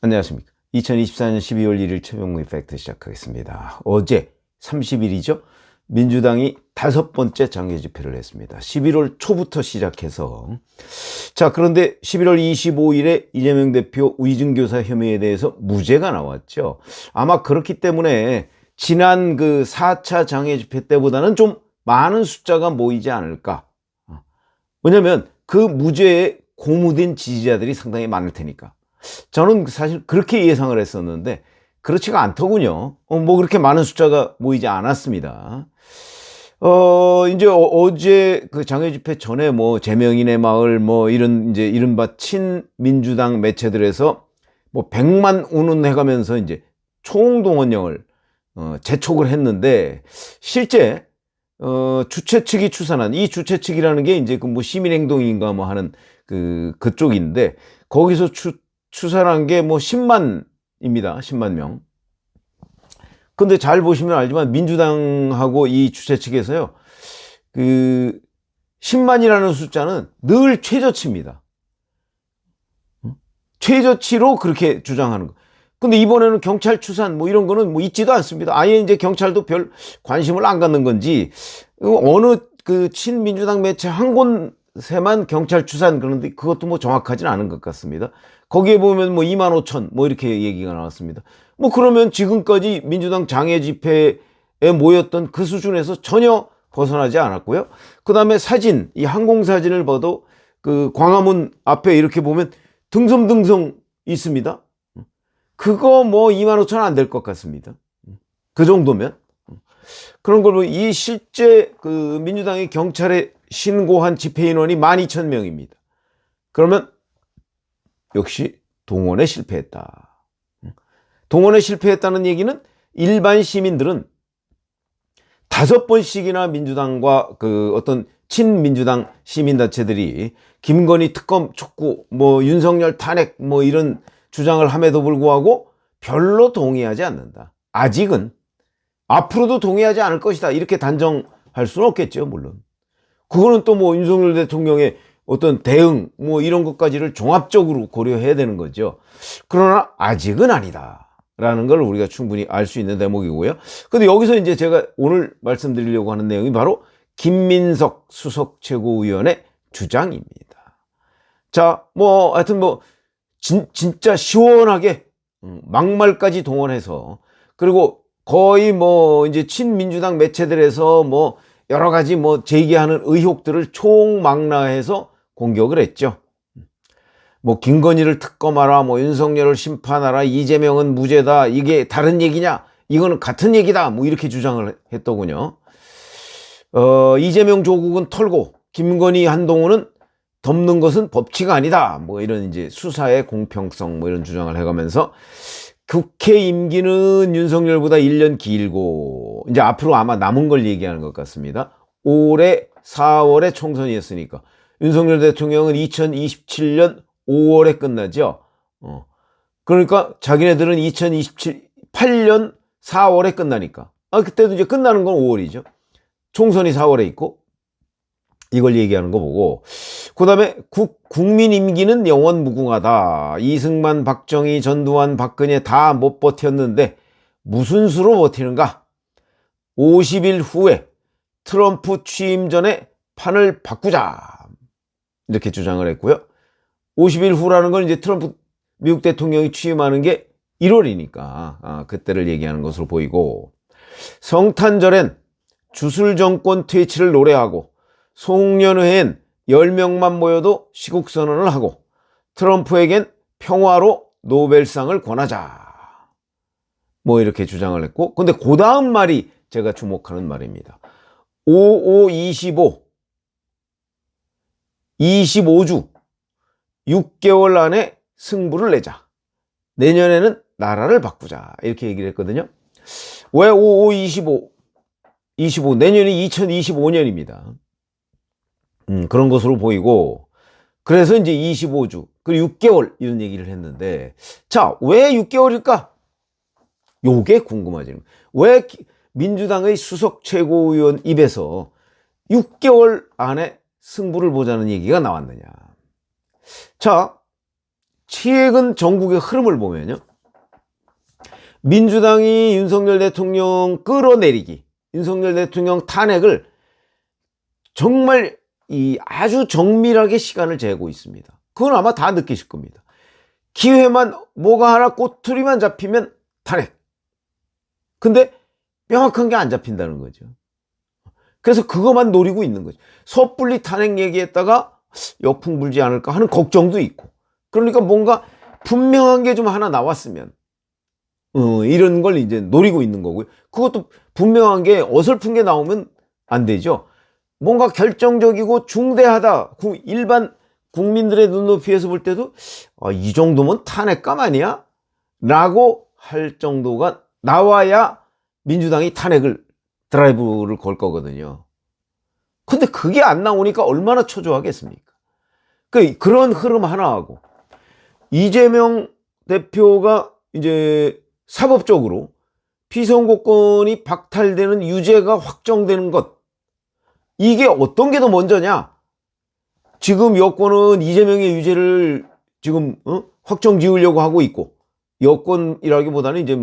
안녕하십니까. 2024년 12월 1일 최병무의 팩트 시작하겠습니다. 어제 30일이죠. 민주당이 5번째 장외 집회를 했습니다. 11월 초부터 시작해서 자, 그런데 11월 25일에 이재명 대표 위증교사 혐의에 대해서 무죄가 나왔죠. 아마 그렇기 때문에 지난 그 4차 장외 집회 때보다는 좀 많은 숫자가 모이지 않을까. 왜냐면 그 무죄에 고무된 지지자들이 상당히 많을 테니까. 저는 사실 그렇게 예상을 했었는데 그렇지가 않더군요. 뭐 그렇게 많은 숫자가 모이지 않았습니다. 이제 어제 그 장외 집회 전에 뭐 제명인의 마을 뭐 이런 이제 이른바 친민주당 매체들에서 뭐 100만 운운해가면서 이제 총동원령을 재촉을 했는데 실제 주최 측이 추산한 이 주최 측이라는 게 이제 그 뭐 시민행동인가 뭐 하는 그쪽인데 거기서 추산한 게 뭐 10만입니다. 10만 명. 근데 잘 보시면 알지만 민주당하고 이 주최 측에서요, 그 10만이라는 숫자는 늘 최저치입니다. 최저치로 그렇게 주장하는 거. 근데 이번에는 경찰 추산 뭐 이런 거는 뭐 있지도 않습니다. 아예 이제 경찰도 별 관심을 안 갖는 건지 어느 그 친민주당 매체 한 곳에만 경찰 추산 그런데 그것도 뭐 정확하진 않은 것 같습니다. 거기에 보면 뭐 2만 5천 뭐 이렇게 얘기가 나왔습니다. 뭐 그러면 지금까지 민주당 장외 집회에 모였던 그 수준에서 전혀 벗어나지 않았고요. 그 다음에 사진, 이 항공 사진을 봐도 그 광화문 앞에 이렇게 보면 등성등성 있습니다. 그거 뭐 2만 5천 안 될 것 같습니다. 그 정도면. 그런 걸 보면 이 실제 그 민주당이 경찰에 신고한 집회 인원이 12,000명입니다. 그러면 역시 동원에 실패했다. 동원에 실패했다는 얘기는 일반 시민들은 5번씩이나 민주당과 그 어떤 친민주당 시민단체들이 김건희 특검 촉구, 뭐 윤석열 탄핵, 뭐 이런 주장을 함에도 불구하고 별로 동의하지 않는다. 아직은 앞으로도 동의하지 않을 것이다. 이렇게 단정할 수는 없겠죠, 물론. 그거는 또 뭐 윤석열 대통령의 어떤 대응, 뭐 이런 것까지를 종합적으로 고려해야 되는 거죠. 그러나 아직은 아니다. 라는 걸 우리가 충분히 알 수 있는 대목이고요. 근데 여기서 이제 제가 오늘 말씀드리려고 하는 내용이 바로 김민석 수석 최고위원의 주장입니다. 자, 뭐 하여튼 뭐 진짜 시원하게 막말까지 동원해서 그리고 거의 뭐 이제 친민주당 매체들에서 뭐 여러 가지 뭐 제기하는 의혹들을 총망라해서 공격을 했죠. 뭐 김건희를 특검하라, 뭐 윤석열을 심판하라, 이재명은 무죄다, 이게 다른 얘기냐, 이거는 같은 얘기다, 뭐 이렇게 주장을 했더군요. 이재명 조국은 털고 김건희 한동훈은 덮는 것은 법치가 아니다, 뭐 이런 이제 수사의 공평성 뭐 이런 주장을 해가면서 국회 임기는 윤석열보다 1년 길고 이제 앞으로 아마 남은 걸 얘기하는 것 같습니다. 올해 4월에 총선이었으니까 윤석열 대통령은 2027년 5월에 끝나죠. 그러니까 자기네들은 2028년 4월에 끝나니까. 그때도 이제 끝나는 건 5월이죠. 총선이 4월에 있고 이걸 얘기하는 거 보고 그 다음에 국민 임기는 영원 무궁하다. 이승만, 박정희, 전두환, 박근혜 다 못 버텼는데 무슨 수로 버티는가? 50일 후에 트럼프 취임 전에 판을 바꾸자. 이렇게 주장을 했고요. 50일 후라는 건 이제 트럼프 미국 대통령이 취임하는 게 1월이니까 그때를 얘기하는 것으로 보이고 성탄절엔 주술 정권 퇴치를 노래하고 송년회엔 10명만 모여도 시국선언을 하고 트럼프에겐 평화로 노벨상을 권하자. 뭐 이렇게 주장을 했고 근데 그 다음 말이 제가 주목하는 말입니다. 5525 25주 6개월 안에 승부를 내자. 내년에는 나라를 바꾸자. 이렇게 얘기를 했거든요. 왜 5525 25 내년이 2025년입니다. 그런 것으로 보이고 그래서 이제 25주 그리고 6개월 이런 얘기를 했는데 자, 왜 6개월일까? 요게 궁금하지는 왜 민주당의 수석 최고위원 입에서 6개월 안에 승부를 보자는 얘기가 나왔느냐. 자, 최근 전국의 흐름을 보면요. 민주당이 윤석열 대통령 끌어내리기, 윤석열 대통령 탄핵을 정말 아주 정밀하게 시간을 재고 있습니다. 그건 아마 다 느끼실 겁니다. 기회만 뭐가 하나 꼬투리만 잡히면 탄핵. 근데 명확한 게 안 잡힌다는 거죠. 그래서 그것만 노리고 있는 거죠. 섣불리 탄핵 얘기했다가 역풍 불지 않을까 하는 걱정도 있고. 그러니까 뭔가 분명한 게 좀 하나 나왔으면 이런 걸 이제 노리고 있는 거고요. 그것도 분명한 게 어설픈 게 나오면 안 되죠. 뭔가 결정적이고 중대하다. 일반 국민들의 눈높이에서 볼 때도 이 정도면 탄핵감 아니야? 라고 할 정도가 나와야 민주당이 탄핵을 드라이브를 걸 거거든요. 근데 그게 안 나오니까 얼마나 초조하겠습니까? 그런 흐름 하나하고 이재명 대표가 이제 사법적으로 피선거권이 박탈되는 유죄가 확정되는 것, 이게 어떤 게 더 먼저냐? 지금 여권은 이재명의 유죄를 지금 확정 지으려고 하고 있고, 여권이라기보다는 이제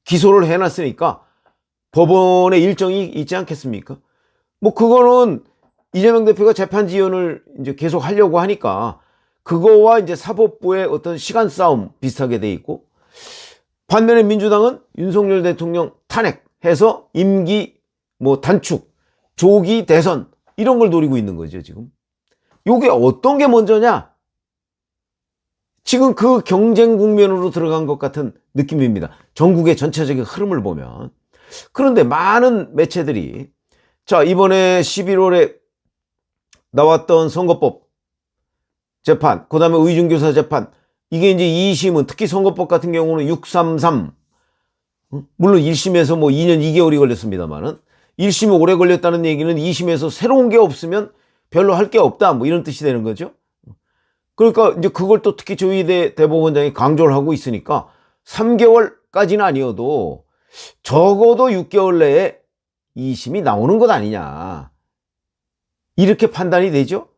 기소를 해놨으니까 법원의 일정이 있지 않겠습니까? 그거는 이재명 대표가 재판 지연을 이제 계속 하려고 하니까 그거와 이제 사법부의 어떤 시간 싸움 비슷하게 돼 있고, 반면에 민주당은 윤석열 대통령 탄핵해서 임기 단축, 조기 대선 이런 걸 노리고 있는 거죠, 지금. 요게 어떤 게 먼저냐? 지금 그 경쟁 국면으로 들어간 것 같은 느낌입니다. 전국의 전체적인 흐름을 보면. 그런데 많은 매체들이 이번에 11월에 나왔던 선거법 재판, 그 다음에 의중교사 재판, 이게 이제 2심은 특히 선거법 같은 경우는 633, 물론 1심에서 2년 2개월이 걸렸습니다만은 1심이 오래 걸렸다는 얘기는 2심에서 새로운 게 없으면 별로 할 게 없다, 이런 뜻이 되는 거죠. 그러니까 이제 그걸 또 특히 조희대 대법원장이 강조를 하고 있으니까 3개월까지는 아니어도 적어도 6개월 내에 2심이 나오는 것 아니냐, 이렇게 판단이 되죠.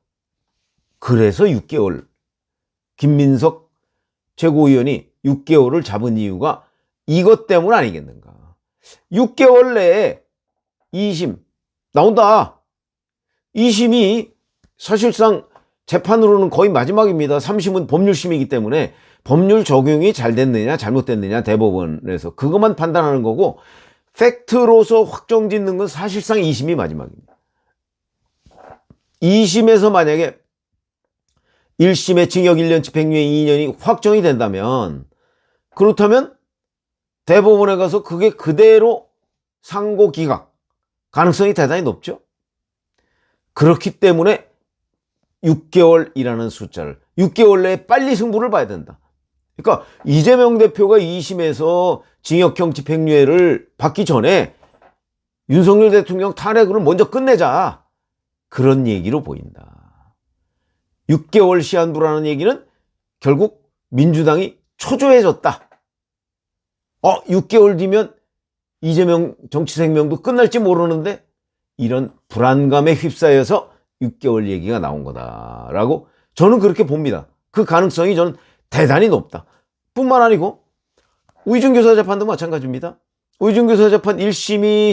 그래서 6개월, 김민석 최고위원이 6개월을 잡은 이유가 이것 때문 아니겠는가. 6개월 내에 2심 나온다. 2심이 사실상 재판으로는 거의 마지막입니다. 3심은 법률심이기 때문에 법률 적용이 잘 됐느냐 잘못됐느냐 대법원에서 그것만 판단하는 거고, 팩트로서 확정 짓는 건 사실상 2심이 마지막입니다. 2심에서 만약에 1심의 징역 1년, 집행유예 2년이 확정이 된다면, 그렇다면 대법원에 가서 그게 그대로 상고 기각 가능성이 대단히 높죠. 그렇기 때문에 6개월이라는 숫자를, 6개월 내에 빨리 승부를 봐야 된다. 그러니까 이재명 대표가 2심에서 징역형 집행유예를 받기 전에 윤석열 대통령 탄핵을 먼저 끝내자, 그런 얘기로 보인다. 6개월 시한부라는 얘기는 결국 민주당이 초조해졌다. 6개월 뒤면 이재명 정치 생명도 끝날지 모르는데, 이런 불안감에 휩싸여서 6개월 얘기가 나온 거다라고 저는 그렇게 봅니다. 그 가능성이 저는 대단히 높다. 뿐만 아니고 의중교사 재판도 마찬가지입니다. 의중교사 재판 1심이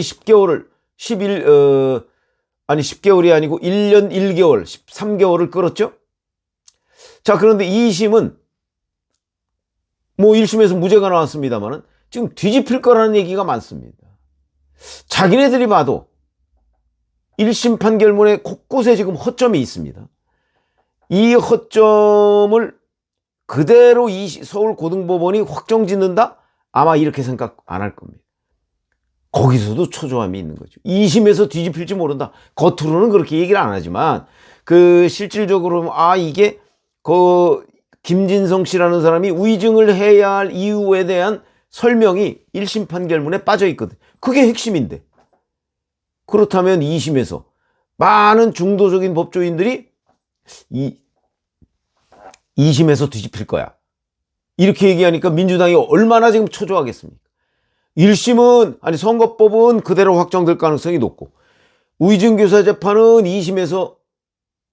10개월이 아니고 1년 1개월, 13개월을 끌었죠. 자, 그런데 2심은 1심에서 무죄가 나왔습니다만은 지금 뒤집힐 거라는 얘기가 많습니다. 자기네들이 봐도 1심 판결문에 곳곳에 지금 허점이 있습니다. 이 허점을 그대로 서울고등법원이 확정짓는다? 아마 이렇게 생각 안 할 겁니다. 거기서도 초조함이 있는 거죠. 2심에서 뒤집힐지 모른다. 겉으로는 그렇게 얘기를 안 하지만 실질적으로 이게 김진성 씨라는 사람이 위증을 해야 할 이유에 대한 설명이 1심 판결문에 빠져 있거든. 그게 핵심인데. 그렇다면 2심에서 많은 중도적인 법조인들이 2심에서 뒤집힐 거야, 이렇게 얘기하니까 민주당이 얼마나 지금 초조하겠습니까? 1심은 선거법은 그대로 확정될 가능성이 높고, 의중교사 재판은 2심에서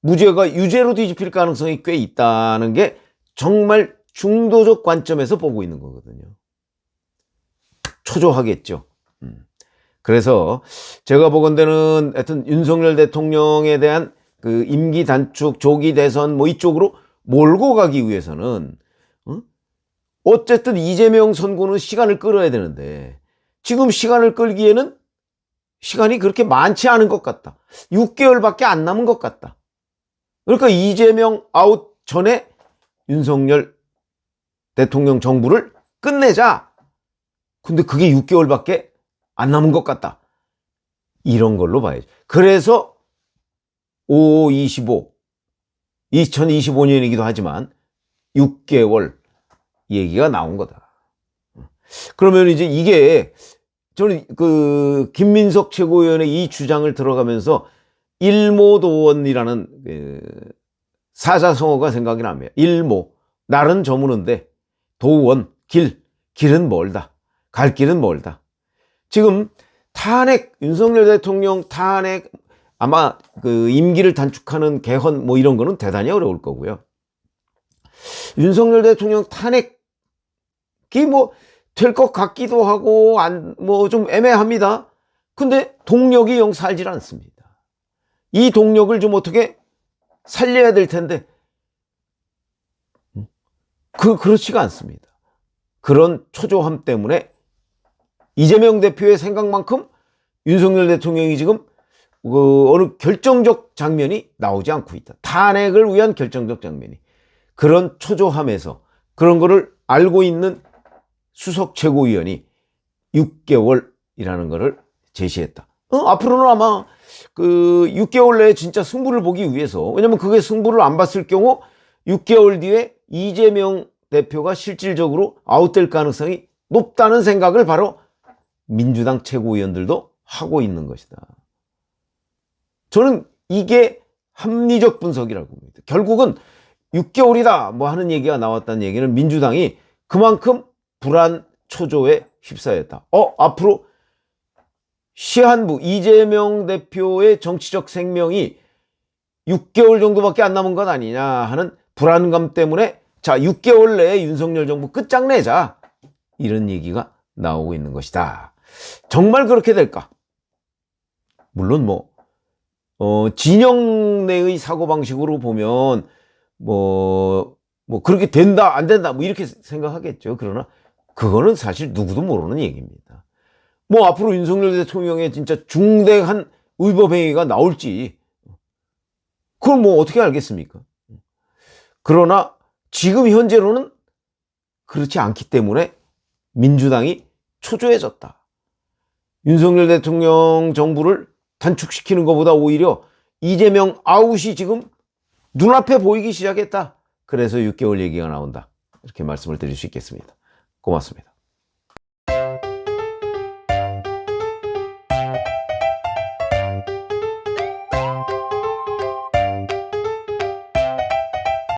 무죄가 유죄로 뒤집힐 가능성이 꽤 있다는 게 정말 중도적 관점에서 보고 있는 거거든요. 초조하겠죠. 그래서 제가 보건대는 하여튼 윤석열 대통령에 대한 그 임기 단축, 조기 대선 뭐 이쪽으로 몰고 가기 위해서는 어쨌든 이재명 선고는 시간을 끌어야 되는데 지금 시간을 끌기에는 시간이 그렇게 많지 않은 것 같다. 6개월밖에 안 남은 것 같다. 그러니까 이재명 아웃 전에 윤석열 대통령 정부를 끝내자. 근데 그게 6개월밖에 안 남은 것 같다. 이런 걸로 봐야죠. 그래서 525, 2025년이기도 하지만 6개월 얘기가 나온 거다. 그러면 이제 이게 저는 그 김민석 최고위원의 이 주장을 들어가면서 일모도원이라는 그 사자성어가 생각이 납니다. 일모, 날은 저무는데 도원, 길은 멀다. 갈 길은 멀다. 지금 탄핵, 윤석열 대통령 탄핵, 아마 그 임기를 단축하는 개헌 뭐 이런 거는 대단히 어려울 거고요. 윤석열 대통령 탄핵이 뭐 될 것 같기도 하고 뭐 좀 애매합니다. 근데 동력이 영 살질 않습니다. 이 동력을 좀 어떻게 살려야 될 텐데 그렇지가 않습니다. 그런 초조함 때문에 이재명 대표의 생각만큼 윤석열 대통령이 지금 어느 결정적 장면이 나오지 않고 있다. 탄핵을 위한 결정적 장면이. 그런 초조함에서 그런 거를 알고 있는 수석 최고위원이 6개월이라는 거를 제시했다. 앞으로는 아마 그 6개월 내에 진짜 승부를 보기 위해서, 왜냐면 그게 승부를 안 봤을 경우 6개월 뒤에 이재명 대표가 실질적으로 아웃될 가능성이 높다는 생각을 바로 민주당 최고위원들도 하고 있는 것이다. 저는 이게 합리적 분석이라고 봅니다. 결국은 6개월이다 뭐 하는 얘기가 나왔다는 얘기는 민주당이 그만큼 불안 초조에 휩싸였다. 앞으로 시한부 이재명 대표의 정치적 생명이 6개월 정도밖에 안 남은 것 아니냐 하는 불안감 때문에 자 6개월 내에 윤석열 정부 끝장내자 이런 얘기가 나오고 있는 것이다. 정말 그렇게 될까? 물론 진영 내의 사고방식으로 보면 뭐 그렇게 된다 안 된다 뭐 이렇게 생각하겠죠. 그러나 그거는 사실 누구도 모르는 얘기입니다. 뭐 앞으로 윤석열 대통령의 진짜 중대한 위법행위가 나올지 그걸 뭐 어떻게 알겠습니까? 그러나 지금 현재로는 그렇지 않기 때문에 민주당이 초조해졌다. 윤석열 대통령 정부를 단축시키는 것보다 오히려 이재명 아웃이 지금 눈앞에 보이기 시작했다. 그래서 6개월 얘기가 나온다. 이렇게 말씀을 드릴 수 있겠습니다. 고맙습니다.